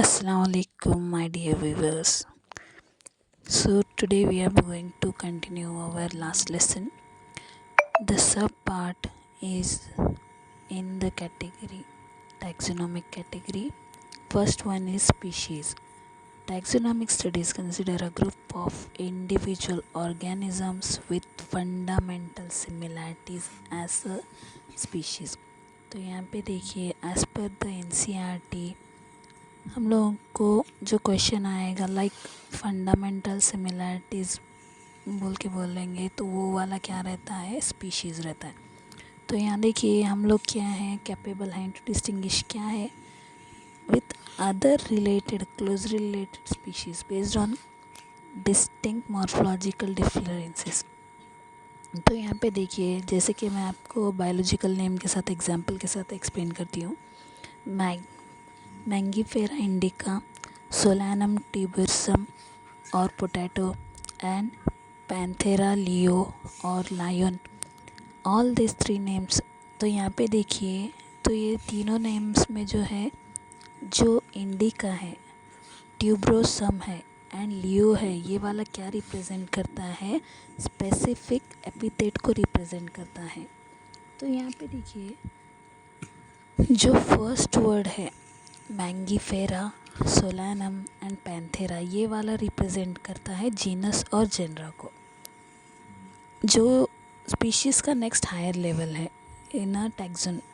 Assalamu alaikum, my dear viewers. So, today we are going to continue our last lesson. The sub part is in the category taxonomic category. First one is species. Taxonomic studies consider a group of individual organisms with fundamental similarities as a species. तो यहाँ पे देखिए as per the NCERT हम लोगों को जो question आएगा like fundamental similarities बोल के बोलेंगे तो वो वाला क्या रहता है, स्पीशीज़ रहता है। तो यहाँ देखिए हम लोग क्या है, कैपेबल हैं टू डिस्टिंग्विश क्या है with other related closely related species based on distinct morphological differences. तो यहाँ पे देखिए जैसे कि मैं आपको बायोलॉजिकल नेम के साथ एग्जांपल के साथ एक्सप्लेन करती हूँ। मैंगीफेरा इंडिका, सोलानम ट्यूबरसम और पोटैटो एंड पैंथेरा लियो और lion, all this three names. तो यहाँ पे देखिए तो ये तीनों नेम्स में जो है, जो इंडिका है, ट्यूबरोसम है एंड लियो है, ये वाला क्या रिप्रेजेंट करता है, स्पेसिफिक एपिथेट को रिप्रेजेंट करता है। तो यहाँ पे देखिए जो फर्स्ट वर्ड है मैंगीफेरा, सोलानम एंड पैंथेरा, ये वाला रिप्रेजेंट करता है जीनस और जेनरा को, जो स्पीशीज़ का नेक्स्ट हायर लेवल है इन अ टैक्सोनॉमिक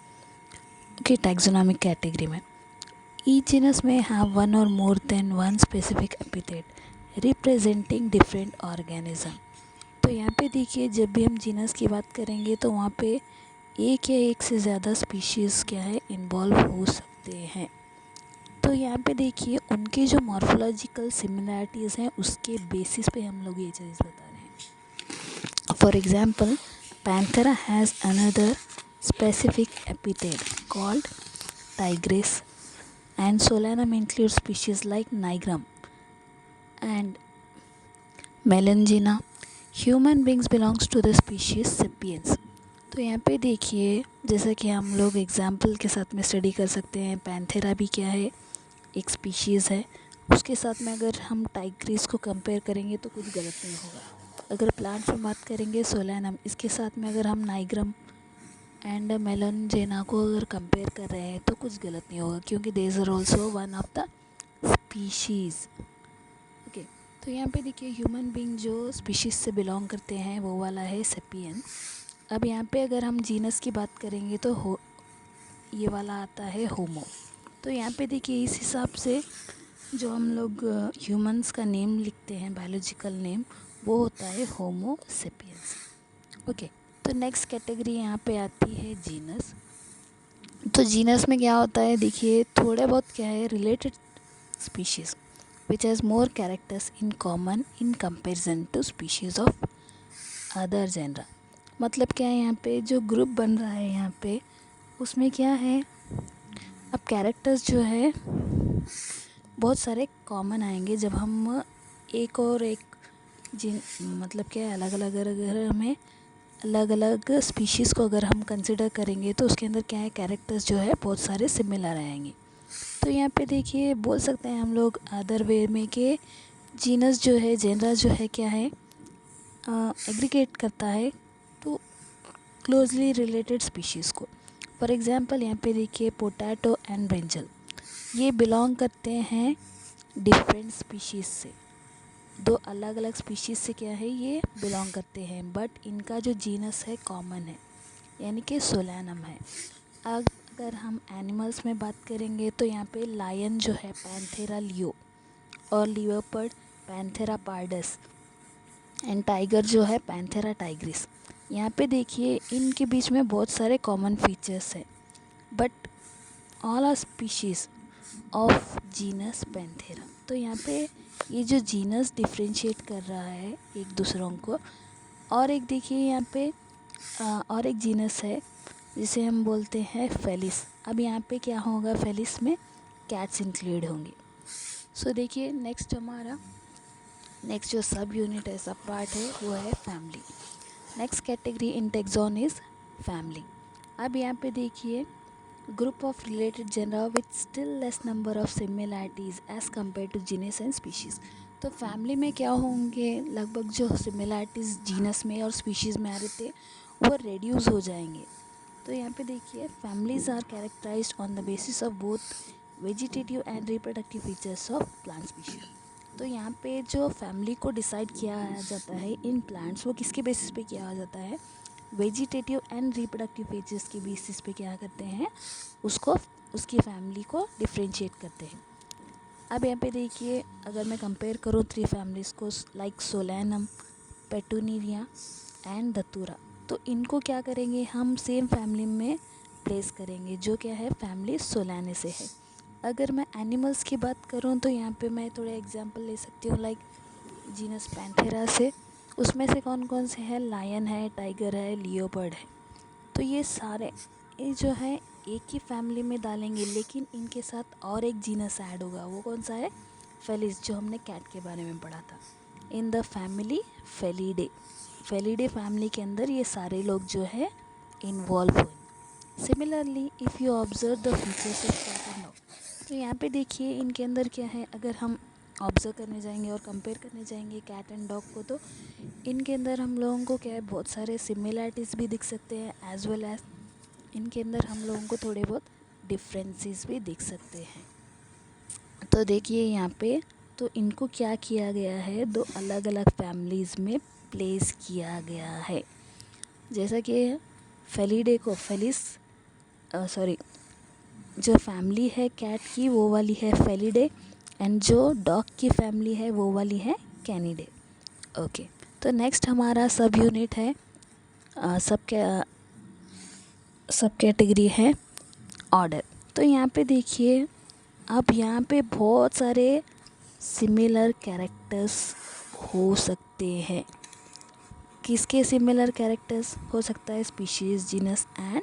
कैटेगरी में। ईच जीनस में हैव वन और more than one specific epithet representing different organism. तो यहाँ पे देखिए जब भी हम जीनस की बात करेंगे तो वहाँ पे एक या एक से ज़्यादा स्पीशीज़ क्या है, इन्वॉल्व हो सकते हैं। तो यहाँ पे देखिए उनके जो मॉर्फोलॉजिकल सिमिलैरिटीज़ हैं उसके बेसिस पे हम लोग ये चीज़ बता रहे हैं। For example Panthera has another specific epithet called tigris and Solanum include species like nigrum and melongena. Human beings belongs to the species sapiens. तो यहाँ पे देखिए जैसा कि हम लोग एग्जाम्पल के साथ में स्टडी कर सकते हैं, पैंथेरा भी क्या है, एक स्पीशीज़ है। उसके साथ में अगर हम टाइग्रिस को कंपेयर करेंगे तो कुछ गलत नहीं होगा। अगर प्लांट्स में बात करेंगे सोलानम, इसके साथ में अगर हम नाइग्राम एंड मेलनजेना को अगर कंपेयर कर रहे हैं तो कुछ गलत नहीं होगा, क्योंकि these are also one of the species. Okay, तो यहाँ पे देखिए ह्यूमन बींग जो स्पीशीज़ से बिलोंग करते हैं वो वाला है सेपियन। अब यहाँ पे अगर हम जीनस की बात करेंगे तो ये वाला आता है होमो। तो यहाँ पे देखिए इस हिसाब से जो हम लोग ह्यूमंस का नेम लिखते हैं, बायोलॉजिकल नेम, वो होता है होमो सेपियंस। ओके, तो नेक्स्ट कैटेगरी यहाँ पे आती है जीनस। तो जीनस में क्या होता है, देखिए थोड़े बहुत क्या है, related species which has more characters in common in comparison to species of other genera. मतलब क्या है, यहाँ पे जो ग्रुप बन रहा है यहाँ पे उसमें क्या है, अब कैरेक्टर्स जो है बहुत सारे कॉमन आएंगे जब हम एक और एक जिन मतलब क्या है, अलग अलग अगर हमें अलग अलग स्पीशीज़ को अगर हम कंसिडर करेंगे तो उसके अंदर क्या है, कैरेक्टर्स जो है बहुत सारे सिमिलर आएंगे। तो यहाँ पे देखिए बोल सकते हैं हम लोग अदर वे में कि जीनस जो है, जेनरा जो है क्या है, एग्रीगेट करता है तो क्लोजली रिलेटेड स्पीशीज़ को। फॉर एग्जांपल यहाँ पे देखिए पोटैटो एंड ब्रिंजल, ये बिलोंग करते हैं डिफरेंट स्पीशीज़ से, दो अलग अलग स्पीशीज़ से क्या है, ये बिलोंग करते हैं, बट इनका जो जीनस है कॉमन है, यानी कि सोलानम है। अगर हम एनिमल्स में बात करेंगे तो यहाँ पे लायन जो है पैंथेरा लियो और leopard Panthera pardus and tiger जो है पैंथेरा टाइग्रिस। यहाँ पे देखिए इनके बीच में बहुत सारे कॉमन फीचर्स हैं, but all are species of genus Panthera. तो यहाँ पे ये जो जीनस डिफ्रेंशिएट कर रहा है एक दूसरों को। और एक देखिए यहाँ पे और एक जीनस है जिसे हम बोलते हैं फेलिस। अब यहाँ पे क्या होगा, फेलिस में कैट्स इंक्लूड होंगे। सो देखिए नेक्स्ट हमारा नेक्स्ट जो सब यूनिट है, सब पार्ट है, वो है family. Next category in taxon is family. अब यहाँ पे देखिए group of related genera with still less number of similarities as compared to genus and species। तो फैमिली में क्या होंगे, लगभग जो सिमिलैरिटीज़ जीनस में और स्पीशीज़ में आ रहे थे वो रेड्यूस हो जाएंगे। तो यहाँ पे देखिए, families are characterized on the basis of both vegetative and reproductive features of plant species. तो यहाँ पे जो फैमिली को डिसाइड किया जाता है इन प्लांट्स, वो किसके बेसिस पे किया जाता है, वेजिटेटिव एंड रिप्रोडक्टिव फीचर्स के बेसिस पे क्या करते हैं, उसको उसकी फैमिली को डिफ्रेंशिएट करते हैं। अब यहाँ पे देखिए, अगर मैं कंपेयर करूँ 3 फैमिलीज़ को, लाइक सोलैनम, पेटूनिया एंड धतूरा, तो इनको क्या करेंगे, हम सेम फैमिली में प्लेस करेंगे, जो क्या है फैमिली सोलाने से है। अगर मैं एनिमल्स की बात करूँ तो यहाँ पे मैं थोड़े एग्जांपल ले सकती हूँ, लाइक जीनस पैंथेरा से, उसमें से कौन कौन से हैं, लायन है, टाइगर है, लियोपर्ड है। तो ये सारे ये जो है एक ही फैमिली में डालेंगे, लेकिन इनके साथ और एक जीनस ऐड होगा, वो कौन सा है, फेलिस, जो हमने कैट के बारे में पढ़ा था। In the family Felidae, Felidae family के अंदर ये सारे लोग जो है इन्वॉल्व हुए। Similarly if you observe the features of cat and dog, तो यहाँ पे देखिए इनके अंदर क्या है, अगर हम ऑब्ज़र्व करने जाएंगे और कंपेयर करने जाएंगे कैट एंड डॉग को, तो इनके अंदर हम लोगों को क्या है, बहुत सारे सिमिलैरिटीज़ भी दिख सकते हैं, एज़ वेल एज़ इनके अंदर हम लोगों को थोड़े बहुत डिफरेंसेस भी दिख सकते हैं। तो देखिए यहाँ पे, तो इनको क्या किया गया है, 2 अलग अलग फैमिलीज़ में प्लेस किया गया है। जैसा कि फेलिडे को जो फैमिली है कैट की वो वाली है फेलिडे, एंड जो डॉग की फैमिली है वो वाली है कैनिडे। ओके, तो नेक्स्ट हमारा सब यूनिट है, सब कैटेगरी है ऑर्डर। तो यहाँ पे देखिए, अब यहाँ पे बहुत सारे सिमिलर कैरेक्टर्स हो सकते हैं। किसके सिमिलर कैरेक्टर्स हो सकता है, स्पीशीज़, जीनस एंड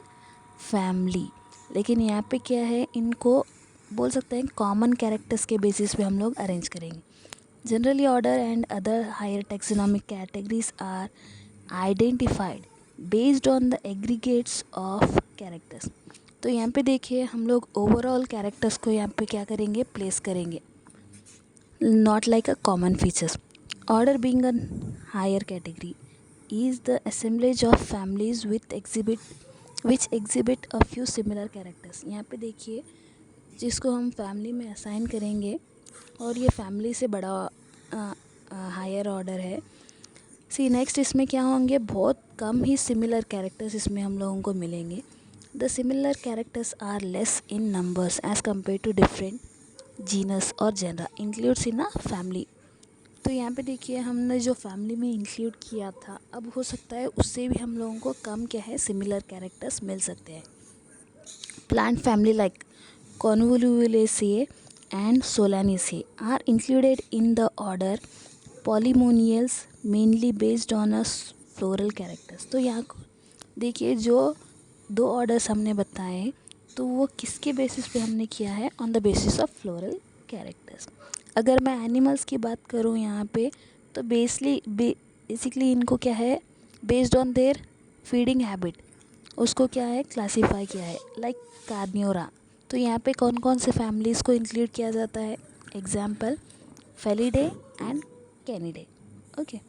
फैमिली। लेकिन यहाँ पे क्या है, इनको बोल सकते हैं कॉमन कैरेक्टर्स के बेसिस पे हम लोग अरेंज करेंगे। Generally order and other higher taxonomic categories are identified based on the aggregates of characters. तो यहाँ पे देखिए, हम लोग ओवरऑल कैरेक्टर्स को यहाँ पे क्या करेंगे, प्लेस करेंगे, not like a common features. Order being a higher category is the assemblage of families which exhibit a few similar characters। यहाँ पे देखिए, जिसको हम फैमिली में असाइन करेंगे और ये फैमिली से बड़ा हायर ऑर्डर है। सी नेक्स्ट, इसमें क्या होंगे, बहुत कम ही सिमिलर कैरेक्टर्स इसमें हम लोगों को मिलेंगे। The similar characters are less in numbers as compare to different genus और genera includes in a family. तो यहाँ पे देखिए, हमने जो फैमिली में इंक्लूड किया था, अब हो सकता है उससे भी हम लोगों को कम क्या है, सिमिलर कैरेक्टर्स मिल सकते हैं। Plant family like Convolvulaceae and Solanaceae are included in the order Polemoniales mainly based on a floral characters। तो यहाँ देखिए, जो 2 ऑर्डर्स हमने बताए, तो वो किसके बेसिस पे हमने किया है, on the basis of floral characters. अगर मैं एनिमल्स की बात करूँ यहाँ पे, तो बेसिकली इनको क्या है, based on their feeding habit, उसको क्या है, क्लासीफाई किया है, लाइक कार्नियोरा। तो यहाँ पे कौन कौन से फैमिलीज़ को इंक्लूड किया जाता है, example Felidae and Canidae. Okay,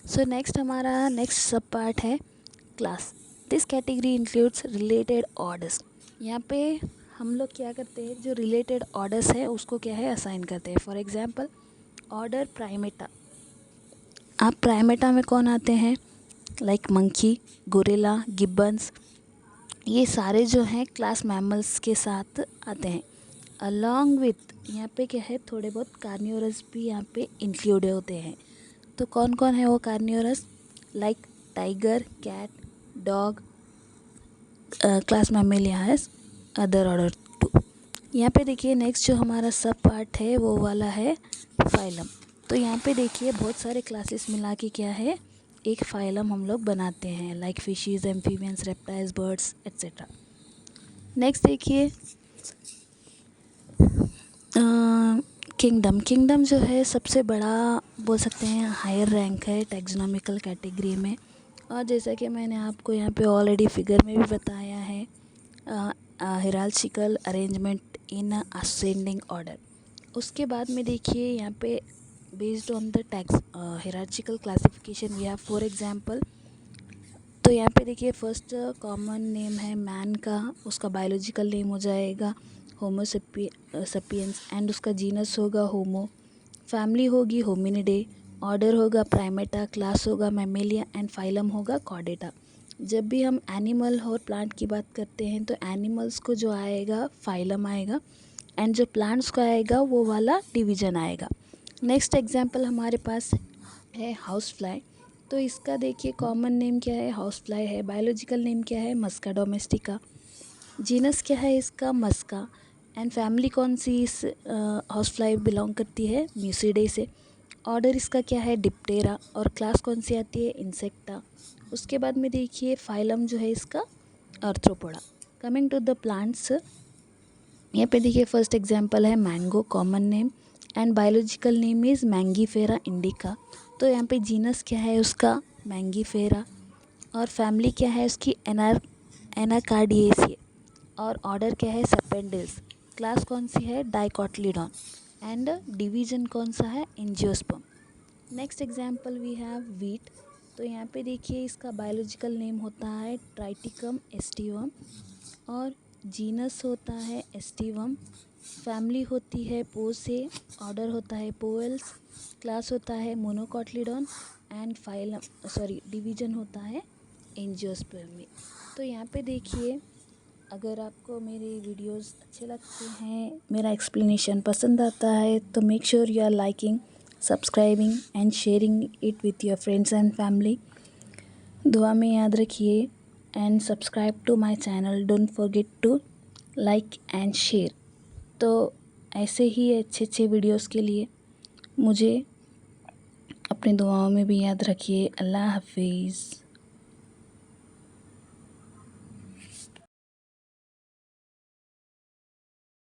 so next हमारा नेक्स्ट सब पार्ट है class. This category includes related orders. यहाँ पे हम लोग क्या करते हैं, जो रिलेटेड ऑर्डर्स है उसको क्या है, असाइन करते हैं। फॉर एग्जांपल ऑर्डर प्राइमेटा, आप प्राइमेटा में कौन आते हैं, लाइक मंकी, गोरिल्ला, गिब्बन्स, ये सारे जो हैं क्लास मैमल्स के साथ आते हैं। अलॉन्ग विथ यहाँ पे क्या है, थोड़े बहुत कार्नियोरस भी यहाँ पे इंक्लूड होते हैं। तो कौन कौन है वो carnivorous, like tiger, cat, dog, class Mammalia has other order too. यहाँ पे देखिए, नेक्स्ट जो हमारा सब पार्ट है वो वाला है फाइलम। तो यहाँ पे देखिए, बहुत सारे क्लासेस मिला के क्या है, एक फाइलम हम लोग बनाते हैं, like fishes, amphibians, reptiles, birds etcetera. Next देखिए, किंगडम जो है सबसे बड़ा बोल सकते हैं, हायर रैंक है टैक्सोनॉमिकल कैटेगरी में। और जैसा कि मैंने आपको यहाँ पे ऑलरेडी फिगर में भी बताया है, hierarchical arrangement in a ascending order. उसके बाद में देखिए यहाँ पे based on the tax hierarchical classification we have for example. तो यहाँ पे देखिए फर्स्ट कॉमन नेम है मैन का, उसका बायोलॉजिकल नेम हो जाएगा होमो सपियंस एंड उसका जीनस होगा होमो, फैमिली होगी होमिनिडे, ऑर्डर होगा प्राइमेटा, क्लास होगा मैमेलिया एंड फाइलम होगा कॉर्डेटा. जब भी हम एनिमल और प्लांट की बात करते हैं तो एनिमल्स को जो आएगा फाइलम आएगा एंड जो प्लांट्स को आएगा वो वाला डिवीज़न आएगा. नेक्स्ट एग्जांपल हमारे पास है हाउस फ्लाई. तो इसका देखिए कॉमन नेम क्या है, हाउस फ्लाई है. बायोलॉजिकल नेम क्या है, मस्का डोमेस्टिका. जीनस क्या है इसका, मस्का. एंड फैमिली कौन सी इस हाउस फ्लाई बिलोंग करती है, म्यूसिडे से. ऑर्डर इसका क्या है, डिप्टेरा. और क्लास कौन सी आती है, इंसेक्टा. उसके बाद में देखिए फाइलम जो है इसका Arthropoda. Coming to the plants, यहाँ पे देखिए फर्स्ट एग्जांपल है mango, common name and biological name is Mangifera indica. तो यहाँ पे जीनस क्या है उसका, मैंगीफेरा. और फैमिली क्या है उसकी, एनाकार्डिएसी. और ऑर्डर क्या है, सेपेंडिल्स. क्लास कौन सी है, डाइकोटिलीडॉन. एंड डिवीजन कौन सा है, angiosperm. Next example we have wheat. तो यहाँ पे देखिए इसका बायोलॉजिकल नेम होता है ट्राइटिकम एस्टिवम और जीनस होता है एस्टिवम. फैमिली होती है पोसे, ऑर्डर होता है पोएल्स, क्लास होता है मोनोकोटिलीडॉन एंड डिवीजन होता है एंजियोस्पर्म. तो यहाँ पे देखिए अगर आपको मेरे वीडियोस अच्छे लगते हैं, मेरा एक्सप्लेनेशन पसंद आता है तो make sure you are liking, subscribing and sharing it with your friends and family. दुआ में याद रखिए and subscribe to my channel. Don't forget to like and share. तो ऐसे ही अच्छे अच्छे वीडियोस के लिए मुझे अपनी दुआओं में भी याद रखिए. अल्लाह हाफिज़.